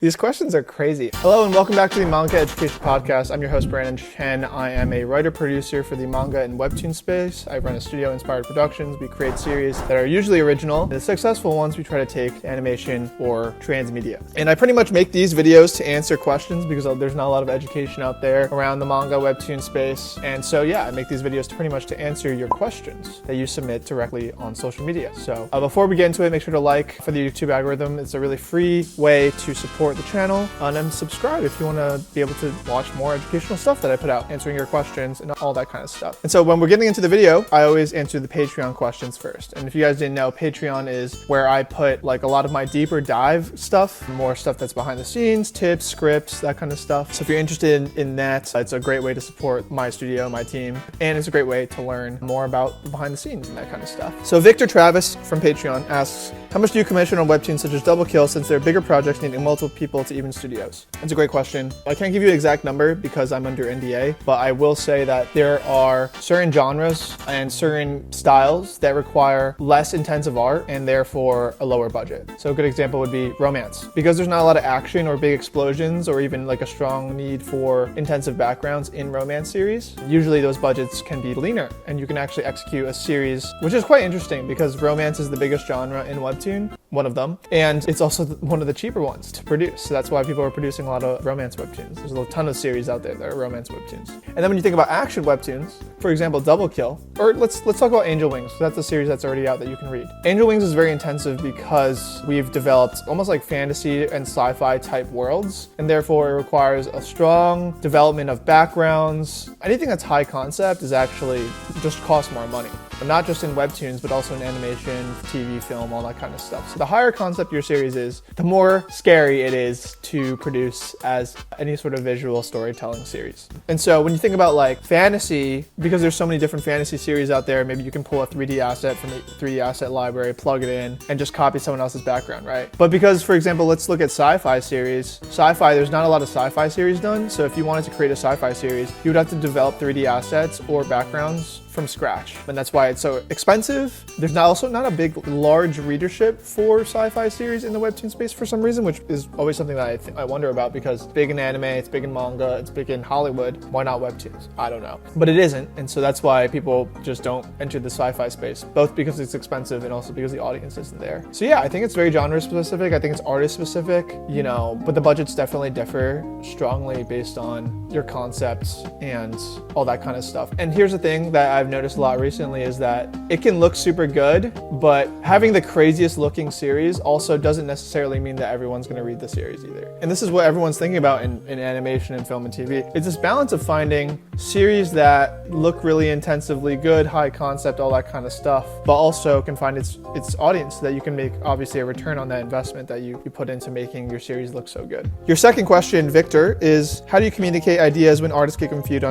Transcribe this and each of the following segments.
These questions are crazy. Hello and welcome back to the Manga Education podcast. I'm your host, Brandon Chen. I am a writer-producer for the manga and webtoon space. I run a studio, Inspired Productions. We create series that are usually original. The successful ones we try to take to animation or transmedia. And I pretty much make these videos to answer questions because there's not a lot of education out there around the manga webtoon space. And so yeah, I make these videos to pretty much to answer your questions that you submit directly on social media. So before we get into it, make sure to like for the YouTube algorithm. It's a really free way to support the channel, and subscribe if you want to be able to watch more educational stuff that I put out, answering your questions and all that kind of stuff. And so when we're getting into the video, I always answer the Patreon questions first. And if you guys didn't know, Patreon is where I put like a lot of my deeper dive stuff, more stuff that's behind the scenes, tips, scripts, that kind of stuff. So if you're interested in that, it's a great way to support my studio, my team, and it's a great way to learn more about the behind the scenes and that kind of stuff. So Victor Travis from Patreon asks, how much do you commission on webtoons such as Double Kill since they're bigger projects needing multiple people to even studios? That's a great question. I can't give you an exact number because I'm under NDA, but I will say that there are certain genres and certain styles that require less intensive art and therefore a lower budget. So a good example would be romance. Because there's not a lot of action or big explosions or even like a strong need for intensive backgrounds in romance series, usually those budgets can be leaner and you can actually execute a series, which is quite interesting because romance is the biggest genre in webtoon, one of them, and it's also one of the cheaper ones to produce. So that's why people are producing a lot of romance webtoons. There's a ton of series out there that are romance webtoons. And then when you think about action webtoons, for example, Double Kill, or let's talk about Angel Wings. That's a series that's already out that you can read. Angel Wings is very intensive because we've developed almost like fantasy and sci-fi type worlds, and therefore it requires a strong development of backgrounds. Anything that's high concept is actually just costs more money. But not just in webtoons, but also in animation, TV, film, all that kind of stuff. So the higher concept your series is, the more scary it is to produce as any sort of visual storytelling series. And so when you think about like fantasy, because there's so many different fantasy series out there, maybe you can pull a 3D asset from a 3D asset library, plug it in, and just copy someone else's background, right? But because, for example, let's look at sci-fi series. Sci-fi, there's not a lot of sci-fi series done. So if you wanted to create a sci-fi series, you would have to develop 3D assets or backgrounds from scratch. And that's why it's so expensive. There's also not a big, large readership for sci-fi series in the webtoon space for some reason, which is always something that I wonder about because it's big in anime, it's big in manga, it's big in Hollywood. Why not webtoons? I don't know. But it isn't. And so that's why people just don't enter the sci-fi space, both because it's expensive and also because the audience isn't there. So yeah, I think it's very genre specific. I think it's artist specific, but the budgets definitely differ strongly based on your concepts and all that kind of stuff. And here's the thing that I've noticed a lot recently is that it can look super good, but having the craziest looking series also doesn't necessarily mean that everyone's going to read the series either. And this is what everyone's thinking about in animation and film and TV. It's this balance of finding series that look really intensively good, high concept, all that kind of stuff, but also can find its audience so that you can make obviously a return on that investment that you put into making your series look so good. Your second question, Victor, is how do you communicate ideas when artists get confused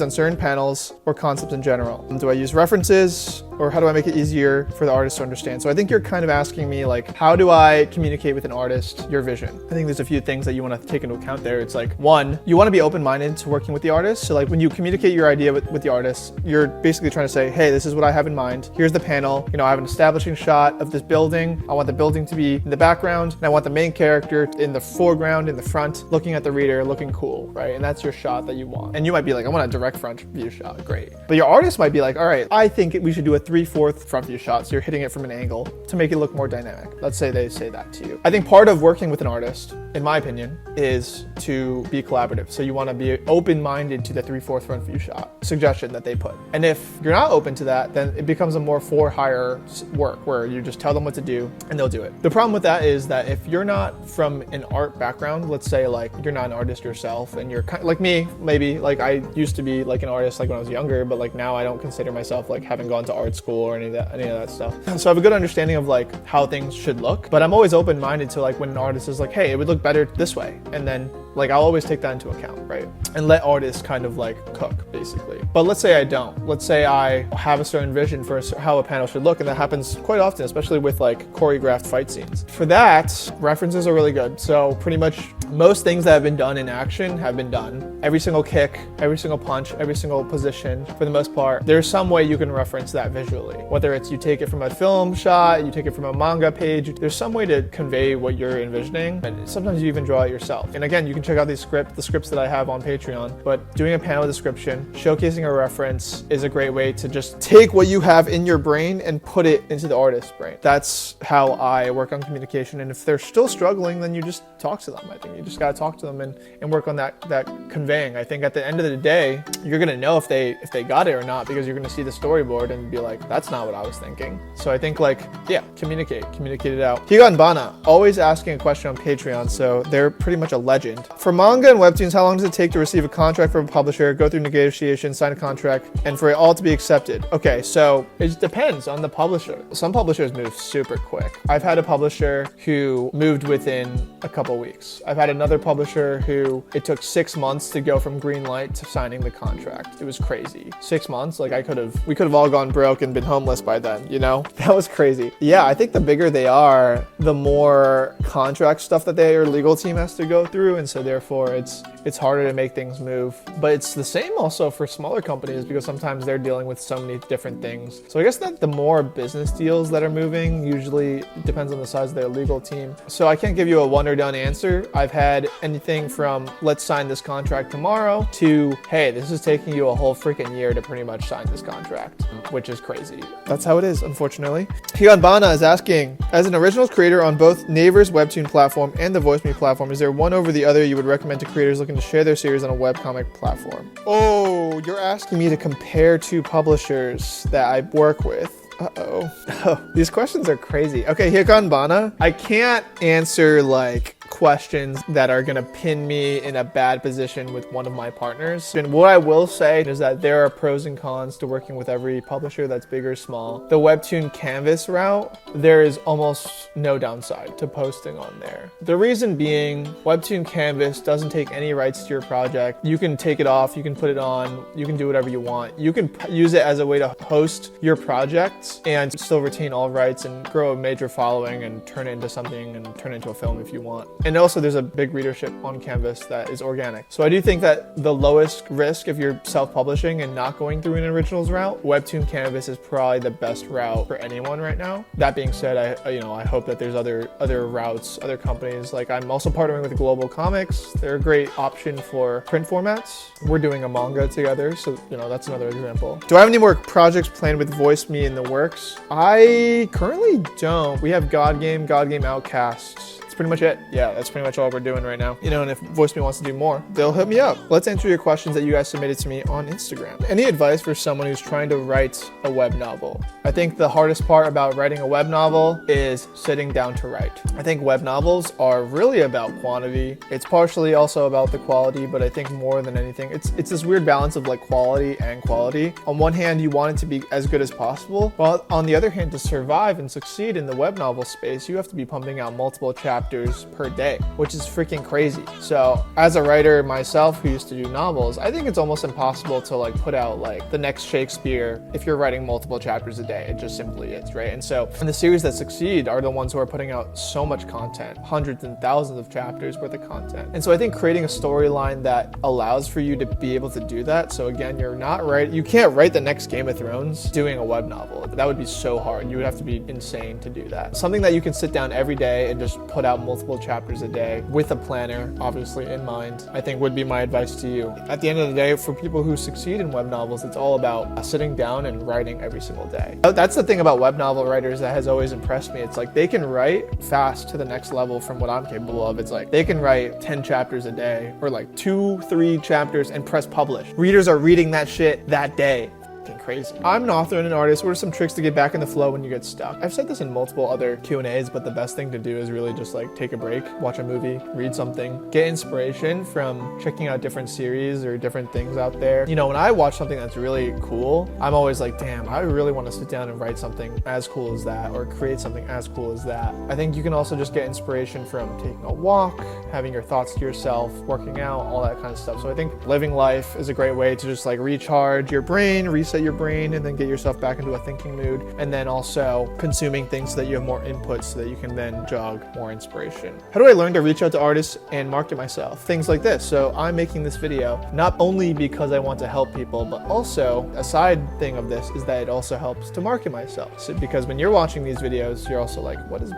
on certain panels or concepts in general? Do I use references or how do I make it easier for the artist to understand? So I think you're kind of asking me like, how do I communicate with an artist your vision? I think there's a few things that you want to take into account there. It's like, one, you want to be open-minded to working with the artist. So like when you communicate your idea with the artist, you're basically trying to say, hey, this is what I have in mind. Here's the panel. I have an establishing shot of this building. I want the building to be in the background and I want the main character in the foreground, in the front, looking at the reader, looking cool, right? And that's your shot that you want. And you might be like, I want a direct front view shot. Great. But your artist might be like, all right, I think we should do a 3/4 front view shot. So you're hitting it from an angle to make it look more dynamic. Let's say they say that to you. I think part of working with an artist, in my opinion, is to be collaborative. So you want to be open-minded to the 3/4 front view shot suggestion that they put. And if you're not open to that, then it becomes a more for-hire work where you just tell them what to do and they'll do it. The problem with that is that if you're not from an art background, let's say like you're not an artist yourself and you're kind of like me, maybe like I used to be like an artist like when I was younger, but like now I don't consider myself like having gone to art school or any of that stuff. So I have a good understanding of like how things should look, but I'm always open-minded to like when an artist is like, hey, it would look better this way. And then Like, I'll always take that into account, right? And let artists kind of like cook, basically. But let's say I don't. Let's say I have a certain vision for how a panel should look, and that happens quite often, especially with like choreographed fight scenes. For that, references are really good. So pretty much most things that have been done in action have been done. Every single kick, every single punch, every single position, for the most part, there's some way you can reference that visually. Whether it's you take it from a film shot, you take it from a manga page, there's some way to convey what you're envisioning, and sometimes you even draw it yourself. And again, you can check out the scripts that I have on Patreon, but doing a panel description, showcasing a reference is a great way to just take what you have in your brain and put it into the artist's brain. That's how I work on communication, and if they're still struggling, then you just talk to them. I think you just gotta talk to them and work on that conveying. I think at the end of the day, you're gonna know if they got it or not, because you're gonna see the storyboard and be like, that's not what I was thinking. So I think like, yeah, communicate it out. Higan Bana, always asking a question on Patreon, so they're pretty much a legend. For manga and webtoons, how long does it take to receive a contract from a publisher, go through negotiation, sign a contract, and for it all to be accepted? Okay, so it depends on the publisher. Some publishers move super quick. I've had a publisher who moved within a couple weeks. I've had another publisher who it took 6 months to go from green light to signing the contract. It was crazy. 6 months, like we could have all gone broke and been homeless by then, you know? That was crazy. Yeah, I think the bigger they are, the more contract stuff that their legal team has to go through, and so therefore it's harder to make things move. But it's the same also for smaller companies, because sometimes they're dealing with so many different things. So I guess that the more business deals that are moving usually depends on the size of their legal team. So I can't give you a one or done answer. I've had anything from let's sign this contract tomorrow to hey, this is taking you a whole freaking year to pretty much sign this contract, which is crazy. That's how it is, unfortunately. Higan Bana is asking, as an originals creator on both Naver's Webtoon platform and the VoiceMe platform, is there one over the other you would recommend to creators looking to share their series on a webcomic platform? Oh, you're asking me to compare two publishers that I work with. Oh, these questions are crazy. Okay, Higan Bana, I can't answer like questions that are going to pin me in a bad position with one of my partners. And what I will say is that there are pros and cons to working with every publisher, that's big or small. The Webtoon Canvas route, there is almost no downside to posting on there. The reason being, Webtoon Canvas doesn't take any rights to your project. You can take it off, you can put it on, you can do whatever you want. You can use it as a way to host your project and still retain all rights and grow a major following and turn it into something and turn it into a film if you want. And also there's a big readership on Canvas that is organic. So I do think that the lowest risk if you're self-publishing and not going through an originals route, Webtoon Canvas is probably the best route for anyone right now. That being said, I hope that there's other routes, other companies. Like I'm also partnering with Global Comics. They're a great option for print formats. We're doing a manga together, so that's another example. Do I have any more projects planned with VoiceMe in the works? I currently don't. We have God Game Outcasts. That's pretty much it. Yeah, that's pretty much all we're doing right now. And if VoiceMe wants to do more, they'll hit me up. Let's answer your questions that you guys submitted to me on Instagram. Any advice for someone who's trying to write a web novel? I think the hardest part about writing a web novel is sitting down to write. I think web novels are really about quantity. It's partially also about the quality, but I think more than anything, it's this weird balance of like quality and quality. On one hand, you want it to be as good as possible, while on the other hand, to survive and succeed in the web novel space, you have to be pumping out multiple chapters per day, which is freaking crazy. So as a writer myself who used to do novels, I think it's almost impossible to like put out like the next Shakespeare if you're writing multiple chapters a day. It just simply is, right? And so and the series that succeed are the ones who are putting out so much content, hundreds and thousands of chapters worth of content. And so I think creating a storyline that allows for you to be able to do that. So again, you can't write the next Game of Thrones doing a web novel. That would be so hard. You would have to be insane to do that. Something that you can sit down every day and just put out multiple chapters a day with a planner obviously in mind, I think would be my advice to you. At the end of the day, for people who succeed in web novels, it's all about sitting down and writing every single day. That's the thing about web novel writers that has always impressed me. It's like they can write fast to the next level from what I'm capable of. It's like they can write 10 chapters a day or like 2-3 chapters and press publish. Readers are reading that shit that day. fucking crazy. I'm an author and an artist. What are some tricks to get back in the flow when you get stuck? I've said this in multiple other Q&As, but the best thing to do is really just like take a break, watch a movie, read something, get inspiration from checking out different series or different things out there. You know, when I watch something that's really cool, I'm always like, damn, I really want to sit down and write something as cool as that or create something as cool as that. I think you can also just get inspiration from taking a walk, having your thoughts to yourself, working out, all that kind of stuff. So I think living life is a great way to just like recharge your brain, reset your brain, and then get yourself back into a thinking mood. And then also consuming things so that you have more input so that you can then jog more inspiration. How do I learn to reach out to artists and market myself? Things like this. So I'm making this video not only because I want to help people, but also a side thing of this is that it also helps to market myself. So because when you're watching these videos, you're also like, what is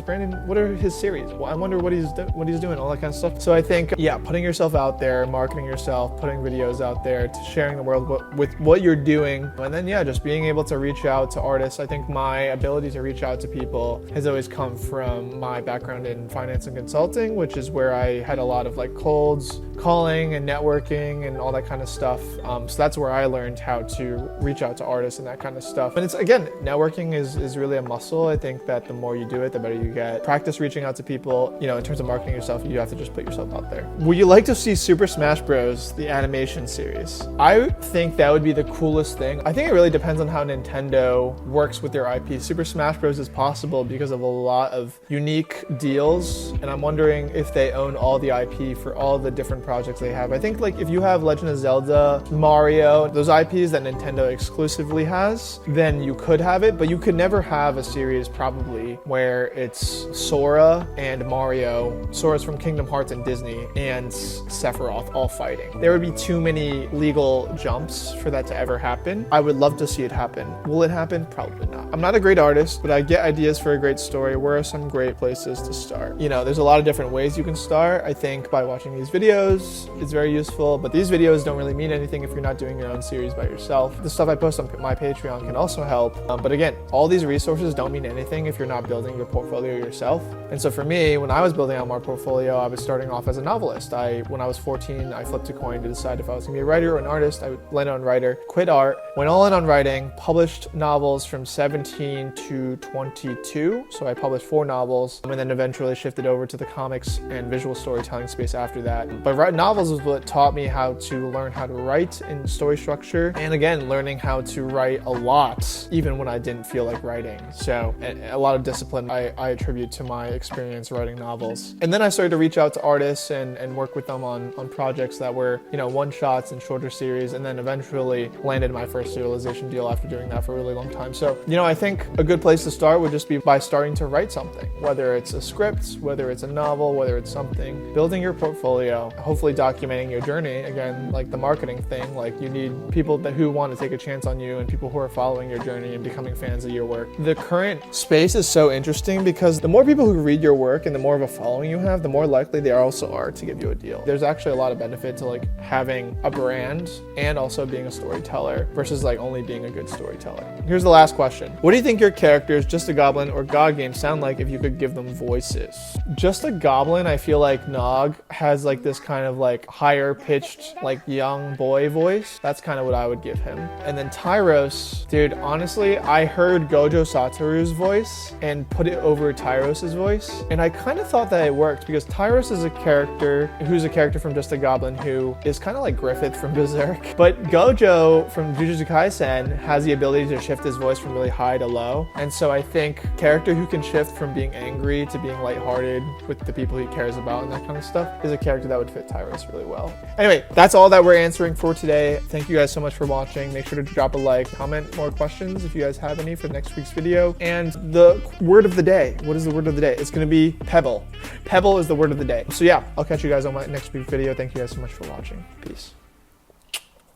Brandon, what are his series? Well, I wonder what he's doing, all that kind of stuff. So I think, yeah, putting yourself out there, marketing yourself, putting videos out there, to sharing the world with what you're doing, and then yeah, just being able to reach out to artists. I think my ability to reach out to people has always come from my background in finance and consulting, which is where I had a lot of like colds, calling and networking and all that kind of stuff. So that's where I learned how to reach out to artists and that kind of stuff. And it's, again, networking is really a muscle. I think that the more you do it, the better you get. Practice reaching out to people. You know, in terms of marketing yourself, you have to just put yourself out there. Would you like to see Super Smash Bros, the animation series? I think that would be the coolest thing. I think it really depends on how Nintendo works with their IP. Super Smash Bros is possible because of a lot of unique deals, and I'm wondering if they own all the IP for all the different projects they have. I think like if you have Legend of Zelda, Mario, those IPs that Nintendo exclusively has, then you could have it, but you could never have a series probably where it's Sora and Mario, Sora's from Kingdom Hearts and Disney, and Sephiroth all fighting. There would be too many legal jumps for that to ever happen. I would love to see it happen. Will it happen? Probably not. I'm not a great artist, but I get ideas for a great story. Where are some great places to start? You know, there's a lot of different ways you can start. I think by watching these videos, it's very useful, but these videos don't really mean anything if you're not doing your own series by yourself. The stuff I post on my Patreon can also help. But again, all these resources don't mean anything if you're not building your portfolio yourself. And so for me, when I was building out my portfolio, I was starting off as a novelist. When I was 14, I flipped a coin to decide if I was gonna be a writer or an artist. I landed on writer, quit art, went all in on writing, published novels from 17 to 22. So I published 4 novels, and then eventually shifted over to the comics and visual storytelling space after that. But writing novels was what taught me how to learn how to write in story structure. And again, learning how to write a lot, even when I didn't feel like writing. So a lot of discipline I attribute to my experience writing novels. And then I started to reach out to artists and work with them on projects that were, you know, one-shots and shorter series, and then eventually landed my first serialization deal after doing that for a really long time. So, you know, I think a good place to start would just be by starting to write something, whether it's a script, whether it's a novel, whether it's something, building your portfolio, hopefully documenting your journey. Again, like the marketing thing, like you need people who want to take a chance on you and people who are following your journey and becoming fans of your work. The current space is so interesting because the more people who read your work and the more of a following you have, the more likely they also are to give you a deal. There's actually a lot of benefit to like having a brand and also being a storyteller versus like only being a good storyteller. Here's the last question. What do you think your characters, Just a Goblin or God Game, sound like if you could give them voices? Just a Goblin, I feel like Nog has like this kind of like higher pitched like young boy voice. That's kind of what I would give him. And then Tyros, dude, honestly, I heard Gojo Satoru's voice and put it over Tyros's voice, and I kind of thought that it worked because Tyros is a character who's a character from Just a Goblin who is kind of like Griffith from Berserk, but Gojo from Jujutsu Kaisen has the ability to shift his voice from really high to low. And so I think character who can shift from being angry to being lighthearted with the people he cares about and that kind of stuff is a character that would fit Tyros really well. Anyway, that's all that we're answering for today. Thank you guys so much for watching. Make sure to drop a like, comment more questions if you guys have any for next week's video. And the word of the day. What is the word of the day? It's going to be pebble. Pebble is the word of the day. So yeah, I'll catch you guys on my next week's video. Thank you guys so much for watching. Peace.